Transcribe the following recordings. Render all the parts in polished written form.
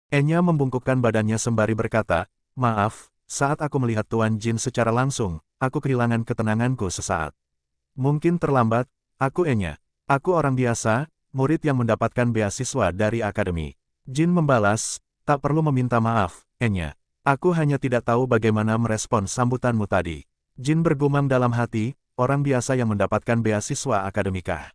Enya membungkukkan badannya sembari berkata, "Maaf, saat aku melihat Tuan Jin secara langsung, aku kehilangan ketenanganku sesaat. Mungkin terlambat, aku Enya. Aku orang biasa, murid yang mendapatkan beasiswa dari akademi." Jin membalas, "Tak perlu meminta maaf, Enya. Aku hanya tidak tahu bagaimana merespon sambutanmu tadi." Jin bergumam dalam hati, orang biasa yang mendapatkan beasiswa akademikah.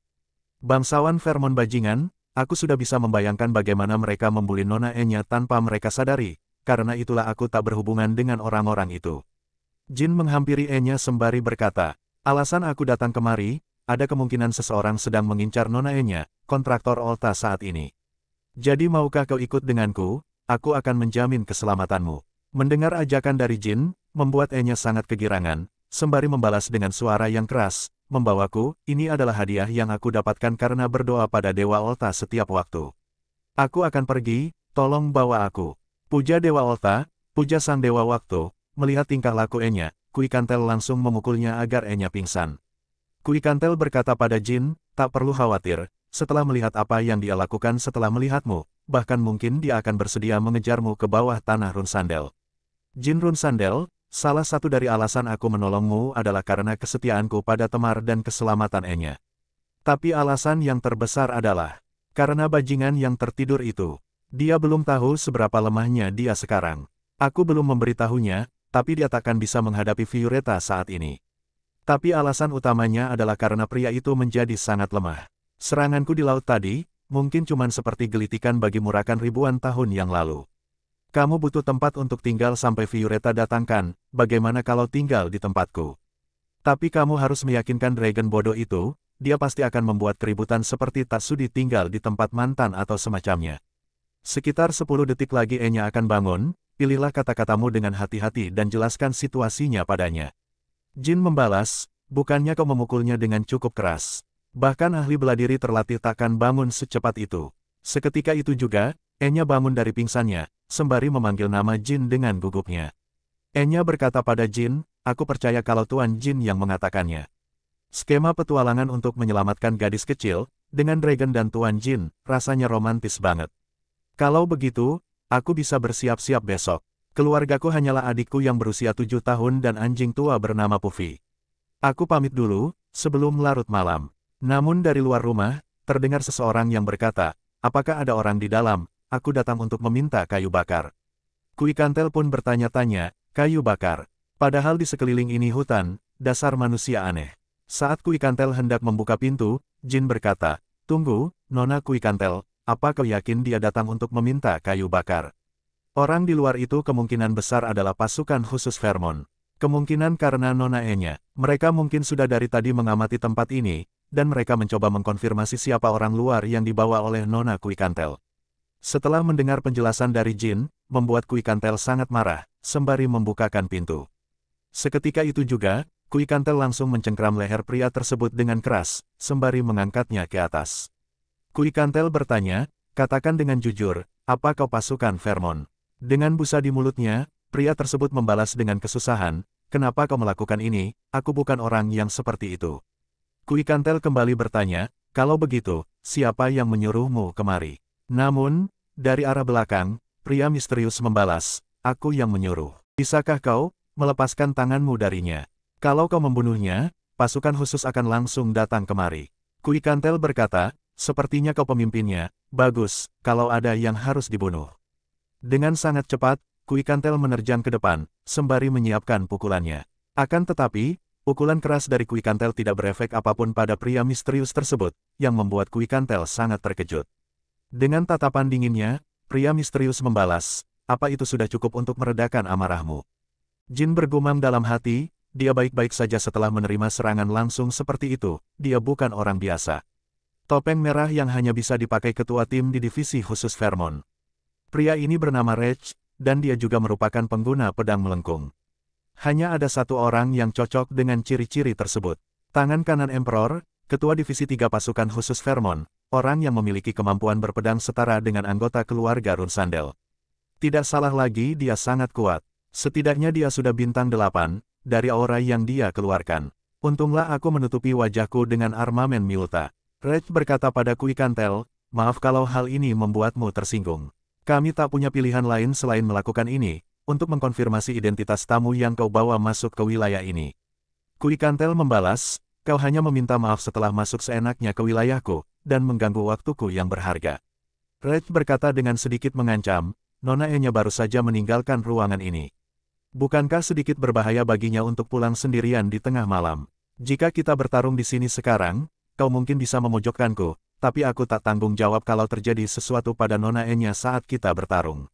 Bangsawan Vermon bajingan, aku sudah bisa membayangkan bagaimana mereka membuli Nona Enya tanpa mereka sadari, karena itulah aku tak berhubungan dengan orang-orang itu. Jin menghampiri Enya sembari berkata, "Alasan aku datang kemari, ada kemungkinan seseorang sedang mengincar Nona Enya, kontraktor Olta saat ini. Jadi maukah kau ikut denganku? Aku akan menjamin keselamatanmu." Mendengar ajakan dari Jin, membuat Enya sangat kegirangan, sembari membalas dengan suara yang keras, "Membawaku, ini adalah hadiah yang aku dapatkan karena berdoa pada Dewa Olta setiap waktu. Aku akan pergi, tolong bawa aku." Puja Dewa Olta, puja Sang Dewa Waktu. Melihat tingkah laku Enya, Kui Kantel langsung memukulnya agar Enya pingsan. Kui Kantel berkata pada Jin, "Tak perlu khawatir, setelah melihat apa yang dia lakukan setelah melihatmu, bahkan mungkin dia akan bersedia mengejarmu ke bawah tanah Run Sandel." "Jin Run Sandel, salah satu dari alasan aku menolongmu adalah karena kesetiaanku pada Temar dan keselamatan Enya. Tapi alasan yang terbesar adalah karena bajingan yang tertidur itu. Dia belum tahu seberapa lemahnya dia sekarang. Aku belum memberitahunya, tapi dia takkan bisa menghadapi Violeta saat ini. Tapi alasan utamanya adalah karena pria itu menjadi sangat lemah. Seranganku di laut tadi, mungkin cuman seperti gelitikan bagi Murakan ribuan tahun yang lalu. Kamu butuh tempat untuk tinggal sampai Violeta datangkan, bagaimana kalau tinggal di tempatku? Tapi kamu harus meyakinkan Dragon bodoh itu, dia pasti akan membuat keributan seperti tak sudi tinggal di tempat mantan atau semacamnya." Sekitar 10 detik lagi Enya akan bangun, pilihlah kata-katamu dengan hati-hati dan jelaskan situasinya padanya. Jin membalas, "Bukannya kau memukulnya dengan cukup keras. Bahkan ahli bela diri terlatih takkan bangun secepat itu." Seketika itu juga, Enya bangun dari pingsannya, sembari memanggil nama Jin dengan gugupnya. Enya berkata pada Jin, "Aku percaya kalau Tuan Jin yang mengatakannya." Skema petualangan untuk menyelamatkan gadis kecil, dengan Dragon dan Tuan Jin, rasanya romantis banget. Kalau begitu, aku bisa bersiap-siap besok. Keluargaku hanyalah adikku yang berusia 7 tahun dan anjing tua bernama Puffy. Aku pamit dulu, sebelum larut malam. Namun dari luar rumah, terdengar seseorang yang berkata, "Apakah ada orang di dalam? Aku datang untuk meminta kayu bakar." Kui Kantel pun bertanya-tanya, "Kayu bakar? Padahal di sekeliling ini hutan, dasar manusia aneh." Saat Kui Kantel hendak membuka pintu, Jin berkata, "Tunggu, Nona Kui Kantel, apa kau yakin dia datang untuk meminta kayu bakar? Orang di luar itu kemungkinan besar adalah pasukan khusus Vermon. Kemungkinan karena Nona Enya, mereka mungkin sudah dari tadi mengamati tempat ini, dan mereka mencoba mengkonfirmasi siapa orang luar yang dibawa oleh Nona Kui Kantel." Setelah mendengar penjelasan dari Jin, membuat Kui Kantel sangat marah, sembari membukakan pintu. Seketika itu juga, Kui Kantel langsung mencengkram leher pria tersebut dengan keras, sembari mengangkatnya ke atas. Kui Kantel bertanya, "Katakan dengan jujur, apa kau pasukan Vermon?" Dengan busa di mulutnya, pria tersebut membalas dengan kesusahan, "Kenapa kau melakukan ini? Aku bukan orang yang seperti itu." Kui Kantel kembali bertanya, "Kalau begitu, siapa yang menyuruhmu kemari?" Namun, dari arah belakang, pria misterius membalas, "Aku yang menyuruh. Bisakah kau melepaskan tanganmu darinya? Kalau kau membunuhnya, pasukan khusus akan langsung datang kemari." Kui Kantel berkata, "Sepertinya kau pemimpinnya, bagus, kalau ada yang harus dibunuh." Dengan sangat cepat, Kui Kantel menerjang ke depan, sembari menyiapkan pukulannya. Akan tetapi, pukulan keras dari Kui Kantel tidak berefek apapun pada pria misterius tersebut, yang membuat Kui Kantel sangat terkejut. Dengan tatapan dinginnya, pria misterius membalas, "Apa itu sudah cukup untuk meredakan amarahmu?" Jin bergumam dalam hati, dia baik-baik saja setelah menerima serangan langsung seperti itu, dia bukan orang biasa. Topeng merah yang hanya bisa dipakai ketua tim di divisi khusus Vermon. Pria ini bernama Reg, dan dia juga merupakan pengguna pedang melengkung. Hanya ada satu orang yang cocok dengan ciri-ciri tersebut. Tangan kanan Emperor, ketua divisi 3 pasukan khusus Vermon, orang yang memiliki kemampuan berpedang setara dengan anggota keluarga Run Sandel. Tidak salah lagi, dia sangat kuat. Setidaknya dia sudah bintang 8, dari aura yang dia keluarkan. Untunglah aku menutupi wajahku dengan armamen Miulta. Reg berkata pada Kui Kantel, "Maaf kalau hal ini membuatmu tersinggung. Kami tak punya pilihan lain selain melakukan ini, untuk mengkonfirmasi identitas tamu yang kau bawa masuk ke wilayah ini. Kui Kantel membalas, kau hanya meminta maaf setelah masuk seenaknya ke wilayahku, dan mengganggu waktuku yang berharga. Red berkata dengan sedikit mengancam, Nona Enya baru saja meninggalkan ruangan ini. Bukankah sedikit berbahaya baginya untuk pulang sendirian di tengah malam? Jika kita bertarung di sini sekarang, kau mungkin bisa memojokkanku, tapi aku tak tanggung jawab kalau terjadi sesuatu pada Nona Enya saat kita bertarung.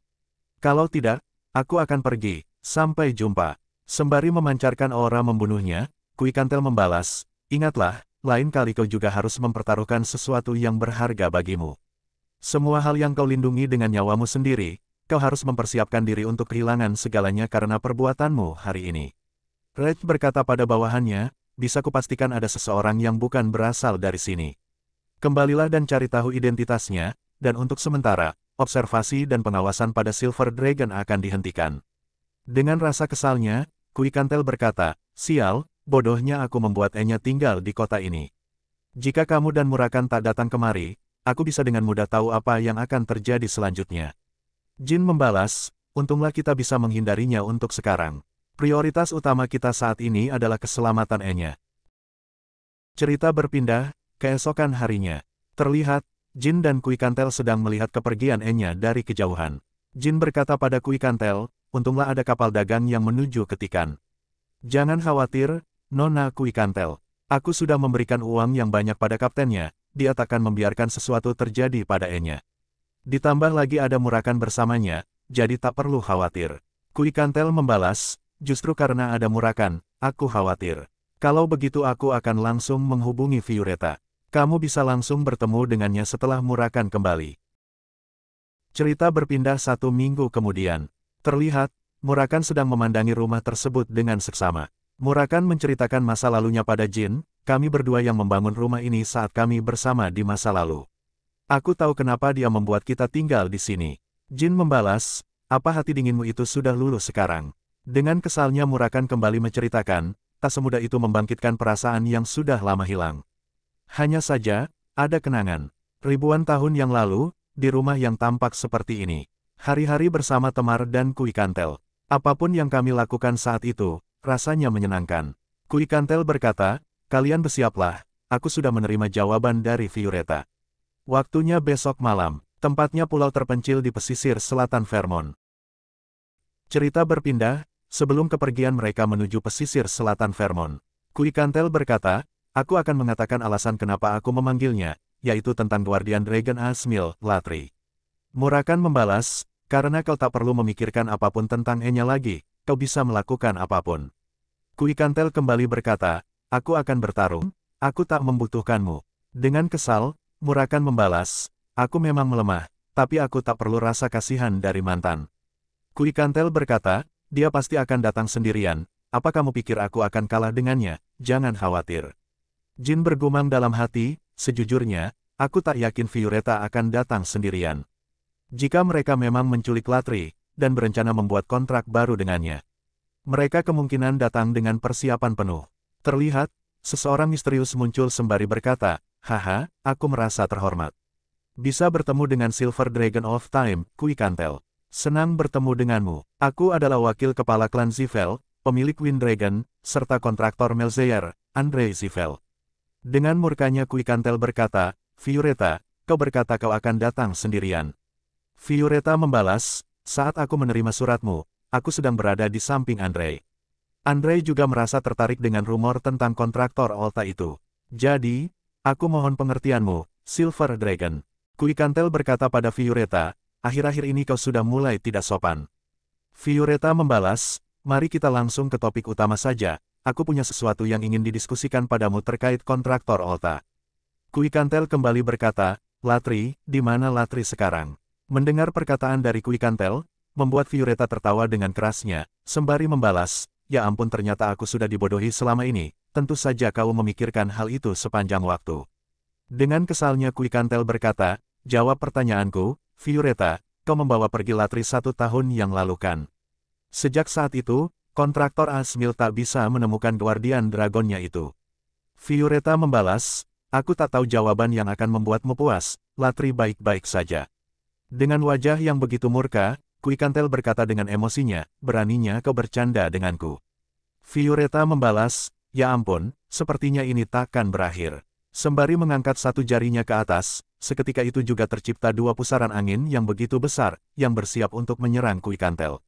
Kalau tidak, aku akan pergi, sampai jumpa. Sembari memancarkan aura membunuhnya, Kui Kantel membalas, ingatlah, lain kali kau juga harus mempertaruhkan sesuatu yang berharga bagimu. Semua hal yang kau lindungi dengan nyawamu sendiri, kau harus mempersiapkan diri untuk kehilangan segalanya karena perbuatanmu hari ini. Red berkata pada bawahannya, bisa kupastikan ada seseorang yang bukan berasal dari sini. Kembalilah dan cari tahu identitasnya, dan untuk sementara, observasi dan pengawasan pada Silver Dragon akan dihentikan. Dengan rasa kesalnya, Kui Kantel berkata, sial, bodohnya aku membuat Enya tinggal di kota ini. Jika kamu dan Murakan tak datang kemari, aku bisa dengan mudah tahu apa yang akan terjadi selanjutnya. Jin membalas, untunglah kita bisa menghindarinya untuk sekarang. Prioritas utama kita saat ini adalah keselamatan Enya. Cerita berpindah, keesokan harinya. Terlihat, Jin dan Kui Kantel sedang melihat kepergian Enya dari kejauhan. Jin berkata pada Kui Kantel, untunglah ada kapal dagang yang menuju ke Tikan. Jangan khawatir, Nona Kui Kantel. Aku sudah memberikan uang yang banyak pada kaptennya, dia takkan membiarkan sesuatu terjadi pada Enya. Ditambah lagi ada Murakan bersamanya, jadi tak perlu khawatir. Kui Kantel membalas, justru karena ada Murakan, aku khawatir. Kalau begitu aku akan langsung menghubungi Violetta. Kamu bisa langsung bertemu dengannya setelah Murakan kembali. Cerita berpindah 1 minggu kemudian. Terlihat, Murakan sedang memandangi rumah tersebut dengan seksama. Murakan menceritakan masa lalunya pada Jin, kami berdua yang membangun rumah ini saat kami bersama di masa lalu. Aku tahu kenapa dia membuat kita tinggal di sini. Jin membalas, apa hati dinginmu itu sudah lulus sekarang. Dengan kesalnya Murakan kembali menceritakan, tak semudah itu membangkitkan perasaan yang sudah lama hilang. Hanya saja, ada kenangan. Ribuan tahun yang lalu, di rumah yang tampak seperti ini. Hari-hari bersama Temar dan Kui Kantel. Apapun yang kami lakukan saat itu, rasanya menyenangkan. Kui Kantel berkata, kalian bersiaplah, aku sudah menerima jawaban dari Violetta. Waktunya besok malam, tempatnya pulau terpencil di pesisir selatan Vermont. Cerita berpindah, sebelum kepergian mereka menuju pesisir selatan Vermont. Kui Kantel berkata, aku akan mengatakan alasan kenapa aku memanggilnya, yaitu tentang Guardian Dragon Asmil, Latri. Murakan membalas, karena kau tak perlu memikirkan apapun tentang Enya lagi, kau bisa melakukan apapun. Kui Kantel kembali berkata, aku akan bertarung, aku tak membutuhkanmu. Dengan kesal, Murakan membalas, aku memang melemah, tapi aku tak perlu rasa kasihan dari mantan. Kui Kantel berkata, dia pasti akan datang sendirian, apa kamu pikir aku akan kalah dengannya, jangan khawatir. Jin bergumam dalam hati, sejujurnya, aku tak yakin Violetta akan datang sendirian. Jika mereka memang menculik Latri, dan berencana membuat kontrak baru dengannya, mereka kemungkinan datang dengan persiapan penuh. Terlihat, seseorang misterius muncul sembari berkata, haha, aku merasa terhormat. Bisa bertemu dengan Silver Dragon of Time, Kui Kantel. Senang bertemu denganmu. Aku adalah wakil kepala klan Zivel, pemilik Wind Dragon, serta kontraktor Melzeyer, Andre Zivel. Dengan murkanya Kui Kantel berkata, Violetta, kau berkata kau akan datang sendirian. Violetta membalas, saat aku menerima suratmu, aku sedang berada di samping Andre. Andre juga merasa tertarik dengan rumor tentang kontraktor Olta itu. Jadi, aku mohon pengertianmu, Silver Dragon. Kui Kantel berkata pada Violetta, akhir-akhir ini kau sudah mulai tidak sopan. Violetta membalas, mari kita langsung ke topik utama saja, aku punya sesuatu yang ingin didiskusikan padamu terkait kontraktor Olta. Kui Kantel kembali berkata, Latri, di mana Latri sekarang? Mendengar perkataan dari Kui Kantel, membuat Violetta tertawa dengan kerasnya, sembari membalas, ya ampun ternyata aku sudah dibodohi selama ini, tentu saja kau memikirkan hal itu sepanjang waktu. Dengan kesalnya Kui Kantel berkata, jawab pertanyaanku, Violetta, kau membawa pergi Latri 1 tahun yang lalu kan? Sejak saat itu, kontraktor Asmil tak bisa menemukan Guardian Dragonnya itu. Violetta membalas, aku tak tahu jawaban yang akan membuatmu puas, Latri baik-baik saja. Dengan wajah yang begitu murka, Quikantel berkata dengan emosinya, beraninya kau bercanda denganku. Violeta membalas, ya ampun, sepertinya ini takkan berakhir. Sembari mengangkat satu jarinya ke atas, seketika itu juga tercipta dua pusaran angin yang begitu besar, yang bersiap untuk menyerang Quikantel.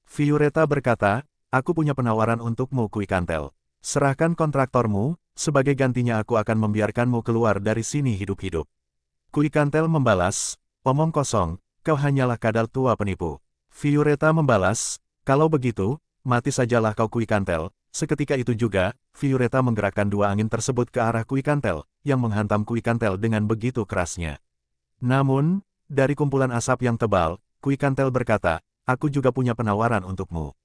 Violeta berkata, aku punya penawaran untukmu Quikantel. Serahkan kontraktormu, sebagai gantinya aku akan membiarkanmu keluar dari sini hidup-hidup. Quikantel membalas, omong kosong, kau hanyalah kadal tua penipu. Violeta membalas, kalau begitu, mati sajalah kau Quikantel. Seketika itu juga, Violeta menggerakkan dua angin tersebut ke arah Quikantel, yang menghantam Quikantel dengan begitu kerasnya. Namun, dari kumpulan asap yang tebal, Quikantel berkata, aku juga punya penawaran untukmu.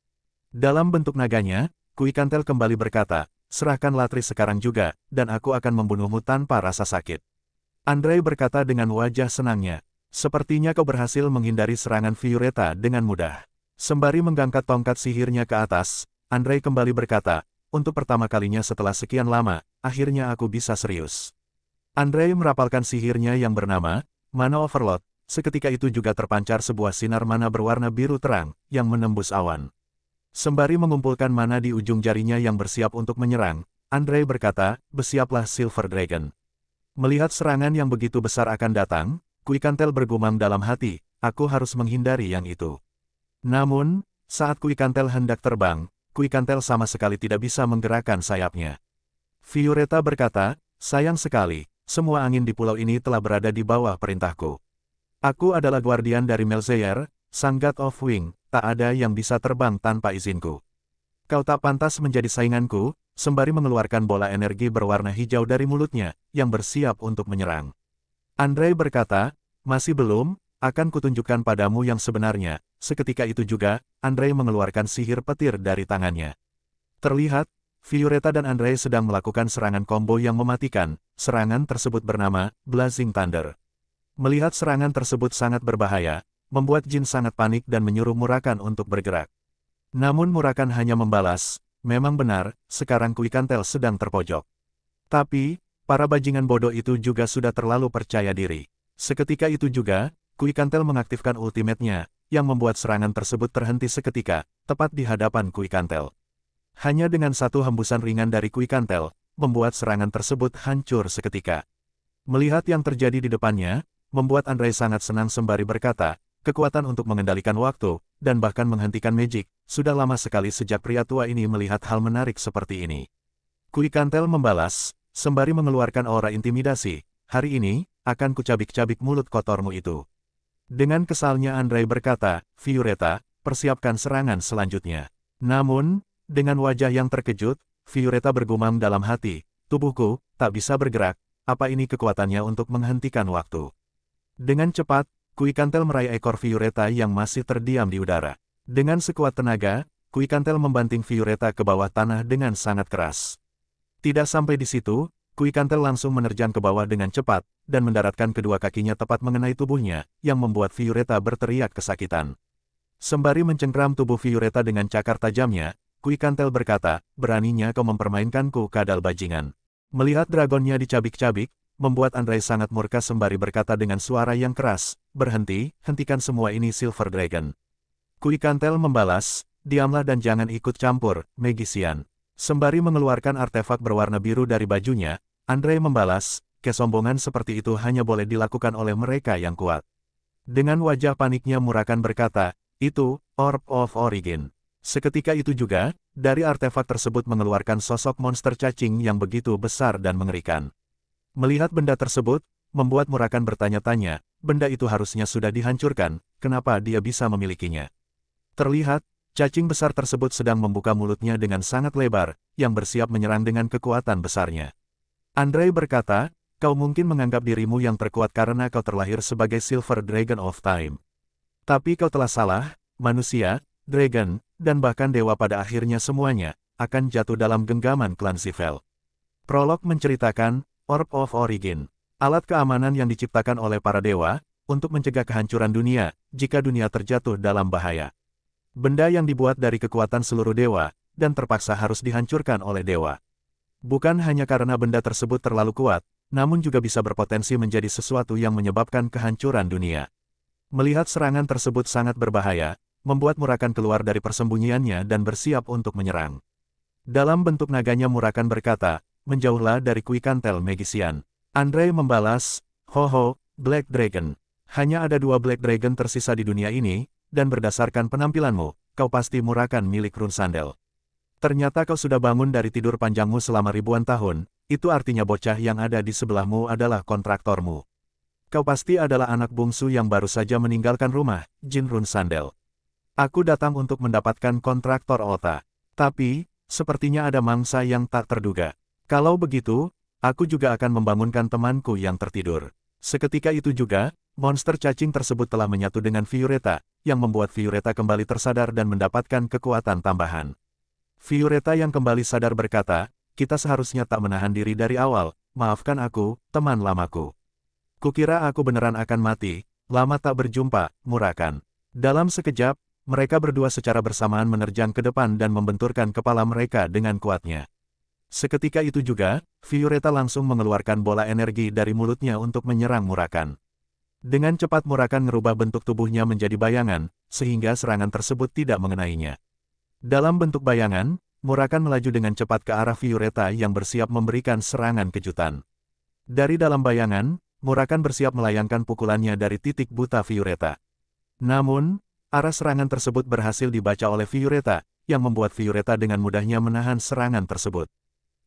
Dalam bentuk naganya, Quikantel kembali berkata, serahkan Latris sekarang juga, dan aku akan membunuhmu tanpa rasa sakit. Andre berkata dengan wajah senangnya, sepertinya kau berhasil menghindari serangan Violeta dengan mudah. Sembari menggangkat tongkat sihirnya ke atas, Andre kembali berkata, untuk pertama kalinya setelah sekian lama, akhirnya aku bisa serius. Andre merapalkan sihirnya yang bernama Mana Overload, seketika itu juga terpancar sebuah sinar mana berwarna biru terang, yang menembus awan. Sembari mengumpulkan mana di ujung jarinya yang bersiap untuk menyerang, Andre berkata, bersiaplah Silver Dragon. Melihat serangan yang begitu besar akan datang, Quikantel bergumam dalam hati, aku harus menghindari yang itu. Namun, saat Quikantel hendak terbang, Quikantel sama sekali tidak bisa menggerakkan sayapnya. Violeta berkata, sayang sekali, semua angin di pulau ini telah berada di bawah perintahku. Aku adalah guardian dari Melzeyer, sang God of Wing, tak ada yang bisa terbang tanpa izinku. Kau tak pantas menjadi sainganku, sembari mengeluarkan bola energi berwarna hijau dari mulutnya, yang bersiap untuk menyerang. Andre berkata, masih belum, akan kutunjukkan padamu yang sebenarnya. Seketika itu juga, Andre mengeluarkan sihir petir dari tangannya. Terlihat, Violeta dan Andre sedang melakukan serangan combo yang mematikan, serangan tersebut bernama Blazing Thunder. Melihat serangan tersebut sangat berbahaya, membuat Jin sangat panik dan menyuruh Murakan untuk bergerak. Namun Murakan hanya membalas, memang benar, sekarang Quikantel sedang terpojok. Tapi, para bajingan bodoh itu juga sudah terlalu percaya diri. Seketika itu juga, Quikantel mengaktifkan ultimate-nya, yang membuat serangan tersebut terhenti seketika, tepat di hadapan Quikantel. Hanya dengan satu hembusan ringan dari Quikantel, membuat serangan tersebut hancur seketika. Melihat yang terjadi di depannya, membuat Andre sangat senang sembari berkata, kekuatan untuk mengendalikan waktu, dan bahkan menghentikan magic, sudah lama sekali sejak pria tua ini melihat hal menarik seperti ini. Quikantel membalas, sembari mengeluarkan aura intimidasi, hari ini, akan kucabik-cabik mulut kotormu itu. Dengan kesalnya Andre berkata, Violeta, persiapkan serangan selanjutnya. Namun, dengan wajah yang terkejut, Violeta bergumam dalam hati, tubuhku, tak bisa bergerak, apa ini kekuatannya untuk menghentikan waktu. Dengan cepat, Quikantel meraih ekor Violeta yang masih terdiam di udara. Dengan sekuat tenaga, Quikantel membanting Violeta ke bawah tanah dengan sangat keras. Tidak sampai di situ, Quikantel langsung menerjang ke bawah dengan cepat, dan mendaratkan kedua kakinya tepat mengenai tubuhnya, yang membuat Violeta berteriak kesakitan. Sembari mencengkram tubuh Violeta dengan cakar tajamnya, Quikantel berkata, beraninya kau mempermainkanku kadal bajingan. Melihat dragonnya dicabik-cabik, membuat Andre sangat murka sembari berkata dengan suara yang keras, berhenti, hentikan semua ini Silver Dragon. Quikantel membalas, diamlah dan jangan ikut campur, Magician. Sembari mengeluarkan artefak berwarna biru dari bajunya, Andre membalas, kesombongan seperti itu hanya boleh dilakukan oleh mereka yang kuat. Dengan wajah paniknya Murakan berkata, itu, Orb of Origin. Seketika itu juga, dari artefak tersebut mengeluarkan sosok monster cacing yang begitu besar dan mengerikan. Melihat benda tersebut, membuat Murakan bertanya-tanya, benda itu harusnya sudah dihancurkan, kenapa dia bisa memilikinya? Terlihat, cacing besar tersebut sedang membuka mulutnya dengan sangat lebar, yang bersiap menyerang dengan kekuatan besarnya. Andre berkata, kau mungkin menganggap dirimu yang terkuat karena kau terlahir sebagai Silver Dragon of Time. Tapi kau telah salah, manusia, dragon, dan bahkan dewa pada akhirnya semuanya, akan jatuh dalam genggaman klan Sivel. Prolog menceritakan, Orb of Origin, alat keamanan yang diciptakan oleh para dewa, untuk mencegah kehancuran dunia, jika dunia terjatuh dalam bahaya. Benda yang dibuat dari kekuatan seluruh dewa, dan terpaksa harus dihancurkan oleh dewa. Bukan hanya karena benda tersebut terlalu kuat, namun juga bisa berpotensi menjadi sesuatu yang menyebabkan kehancuran dunia. Melihat serangan tersebut sangat berbahaya, membuat Murakan keluar dari persembunyiannya dan bersiap untuk menyerang. Dalam bentuk naganya Murakan berkata, menjauhlah dari Quick-Cantel Magician. Andre membalas, "Hoho, Black Dragon. Hanya ada 2 Black Dragon tersisa di dunia ini, dan berdasarkan penampilanmu, kau pasti Murakan milik Runsandel. Ternyata kau sudah bangun dari tidur panjangmu selama ribuan tahun, itu artinya bocah yang ada di sebelahmu adalah kontraktormu. Kau pasti adalah anak bungsu yang baru saja meninggalkan rumah, Jin Runsandel. Aku datang untuk mendapatkan kontraktor Ota. Tapi, sepertinya ada mangsa yang tak terduga. Kalau begitu, aku juga akan membangunkan temanku yang tertidur." Seketika itu juga, monster cacing tersebut telah menyatu dengan Violeta, yang membuat Violeta kembali tersadar dan mendapatkan kekuatan tambahan. Violeta yang kembali sadar berkata, "Kita seharusnya tak menahan diri dari awal, maafkan aku, teman lamaku. Kukira aku beneran akan mati, lama tak berjumpa, Murakan." Dalam sekejap, mereka berdua secara bersamaan menerjang ke depan dan membenturkan kepala mereka dengan kuatnya. Seketika itu juga, Violeta langsung mengeluarkan bola energi dari mulutnya untuk menyerang Murakan. Dengan cepat Murakan merubah bentuk tubuhnya menjadi bayangan, sehingga serangan tersebut tidak mengenainya. Dalam bentuk bayangan, Murakan melaju dengan cepat ke arah Violeta yang bersiap memberikan serangan kejutan. Dari dalam bayangan, Murakan bersiap melayangkan pukulannya dari titik buta Violeta. Namun, arah serangan tersebut berhasil dibaca oleh Violeta, yang membuat Violeta dengan mudahnya menahan serangan tersebut.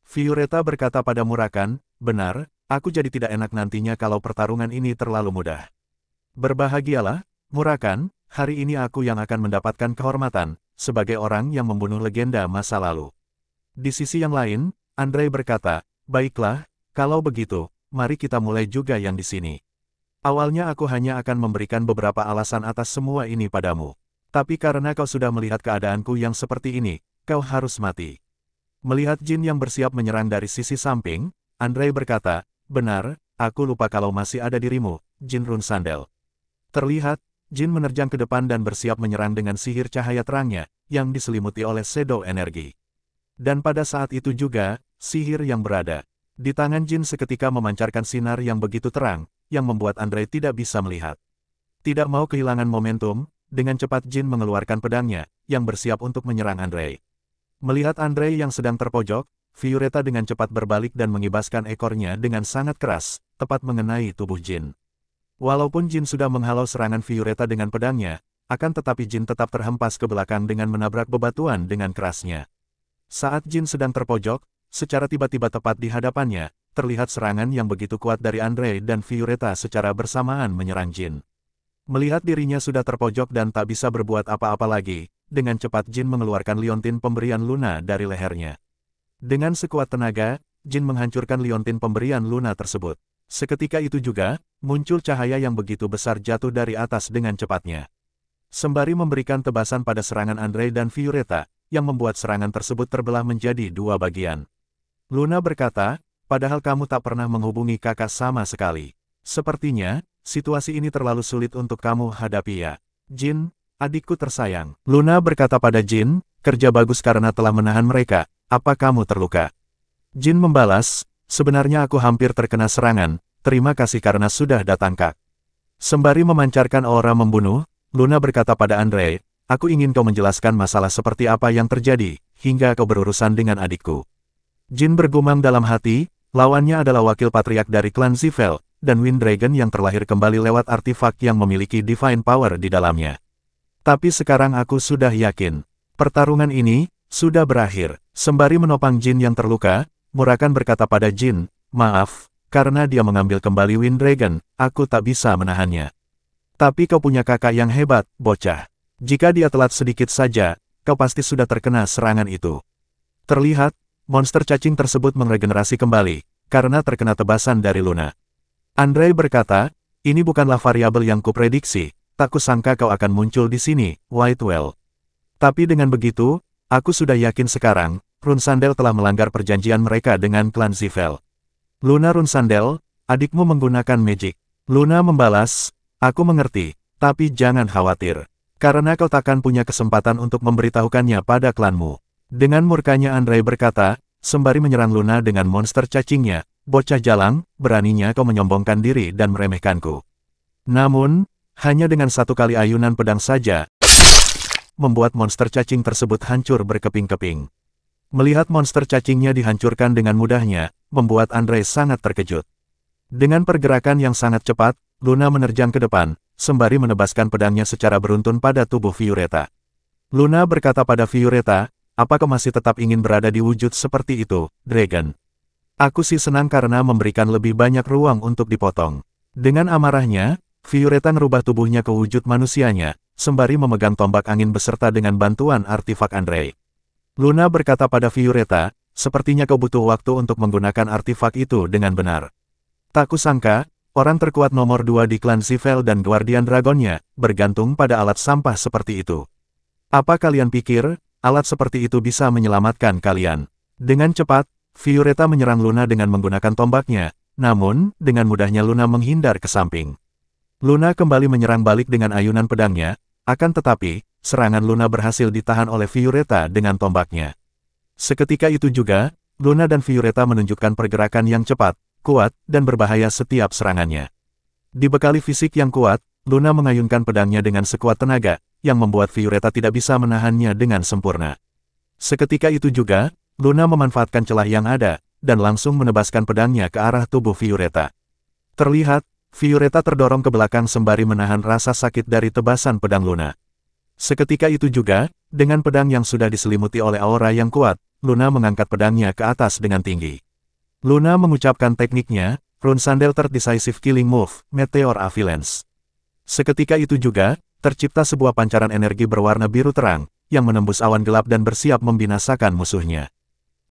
Violeta berkata pada Murakan, "Benar, aku jadi tidak enak nantinya kalau pertarungan ini terlalu mudah. Berbahagialah, Murakan, hari ini aku yang akan mendapatkan kehormatan, sebagai orang yang membunuh legenda masa lalu." Di sisi yang lain, Andre berkata, "Baiklah, kalau begitu, mari kita mulai juga yang di sini. Awalnya aku hanya akan memberikan beberapa alasan atas semua ini padamu. Tapi karena kau sudah melihat keadaanku yang seperti ini, kau harus mati." Melihat Jin yang bersiap menyerang dari sisi samping, Andre berkata, "Benar, aku lupa kalau masih ada dirimu, Jin Runsandel." Terlihat, Jin menerjang ke depan dan bersiap menyerang dengan sihir cahaya terangnya, yang diselimuti oleh shadow energi. Dan pada saat itu juga, sihir yang berada di tangan Jin seketika memancarkan sinar yang begitu terang, yang membuat Andre tidak bisa melihat. Tidak mau kehilangan momentum, dengan cepat Jin mengeluarkan pedangnya, yang bersiap untuk menyerang Andre. Melihat Andre yang sedang terpojok, Violeta dengan cepat berbalik dan mengibaskan ekornya dengan sangat keras, tepat mengenai tubuh Jin. Walaupun Jin sudah menghalau serangan Violeta dengan pedangnya, akan tetapi Jin tetap terhempas ke belakang dengan menabrak bebatuan dengan kerasnya. Saat Jin sedang terpojok, secara tiba-tiba tepat di hadapannya, terlihat serangan yang begitu kuat dari Andre dan Violeta secara bersamaan menyerang Jin. Melihat dirinya sudah terpojok dan tak bisa berbuat apa-apa lagi, dengan cepat Jin mengeluarkan liontin pemberian Luna dari lehernya. Dengan sekuat tenaga, Jin menghancurkan liontin pemberian Luna tersebut. Seketika itu juga, muncul cahaya yang begitu besar jatuh dari atas dengan cepatnya. Sembari memberikan tebasan pada serangan Andre dan Violeta, yang membuat serangan tersebut terbelah menjadi 2 bagian. Luna berkata, "Padahal kamu tak pernah menghubungi kakak sama sekali. Sepertinya, situasi ini terlalu sulit untuk kamu hadapi ya, Jin, adikku tersayang." Luna berkata pada Jin, "Kerja bagus karena telah menahan mereka, apa kamu terluka?" Jin membalas, "Sebenarnya aku hampir terkena serangan, terima kasih karena sudah datang Kak." Sembari memancarkan aura membunuh, Luna berkata pada Andre, "Aku ingin kau menjelaskan masalah seperti apa yang terjadi, hingga kau berurusan dengan adikku." Jin bergumam dalam hati, lawannya adalah wakil patriark dari klan Zivel, dan Wind Dragon yang terlahir kembali lewat artefak yang memiliki divine power di dalamnya. Tapi sekarang aku sudah yakin, pertarungan ini sudah berakhir. Sembari menopang Jin yang terluka, Murakan berkata pada Jin, "Maaf, karena dia mengambil kembali Wind Dragon, aku tak bisa menahannya. Tapi kau punya kakak yang hebat, bocah. Jika dia telat sedikit saja, kau pasti sudah terkena serangan itu." Terlihat, monster cacing tersebut meregenerasi kembali, karena terkena tebasan dari Luna. Andre berkata, "Ini bukanlah variabel yang kuprediksi, tak kusangka kau akan muncul di sini, Whitewell. Tapi dengan begitu, aku sudah yakin sekarang, Runsandel telah melanggar perjanjian mereka dengan klan Zivel." "Luna Runsandel, adikmu menggunakan magic." Luna membalas, "Aku mengerti, tapi jangan khawatir. Karena kau takkan punya kesempatan untuk memberitahukannya pada klanmu." Dengan murkanya Andre berkata, sembari menyerang Luna dengan monster cacingnya, "Bocah jalang, beraninya kau menyombongkan diri dan meremehkanku. Namun, Hanya dengan satu kali ayunan pedang saja, membuat monster cacing tersebut hancur berkeping-keping. Melihat monster cacingnya dihancurkan dengan mudahnya, membuat Andre sangat terkejut. Dengan pergerakan yang sangat cepat, Luna menerjang ke depan, sembari menebaskan pedangnya secara beruntun pada tubuh Violetta. Luna berkata pada Violetta, apakah masih tetap ingin berada di wujud seperti itu, Dragon? Aku sih senang karena memberikan lebih banyak ruang untuk dipotong. Dengan amarahnya, Violetta merubah tubuhnya ke wujud manusianya, sembari memegang tombak angin beserta dengan bantuan artifak Andre. Luna berkata pada Violetta, sepertinya kau butuh waktu untuk menggunakan artifak itu dengan benar. Tak kusangka, orang terkuat nomor 2 di klan Zivel dan Guardian Dragonnya, bergantung pada alat sampah seperti itu. Apa kalian pikir, alat seperti itu bisa menyelamatkan kalian? Dengan cepat, Violetta menyerang Luna dengan menggunakan tombaknya, namun, dengan mudahnya Luna menghindar ke samping. Luna kembali menyerang balik dengan ayunan pedangnya, akan tetapi, serangan Luna berhasil ditahan oleh Violetta dengan tombaknya. Seketika itu juga, Luna dan Violetta menunjukkan pergerakan yang cepat, kuat, dan berbahaya setiap serangannya. Dibekali fisik yang kuat, Luna mengayunkan pedangnya dengan sekuat tenaga, yang membuat Violetta tidak bisa menahannya dengan sempurna. Seketika itu juga, Luna memanfaatkan celah yang ada, dan langsung menebaskan pedangnya ke arah tubuh Violetta. Terlihat, Violetta terdorong ke belakang sembari menahan rasa sakit dari tebasan pedang Luna. Seketika itu juga, dengan pedang yang sudah diselimuti oleh aura yang kuat, Luna mengangkat pedangnya ke atas dengan tinggi. Luna mengucapkan tekniknya, Rune Sandal Third Decisive Killing Move, Meteor Avalanche. Seketika itu juga, tercipta sebuah pancaran energi berwarna biru terang, yang menembus awan gelap dan bersiap membinasakan musuhnya.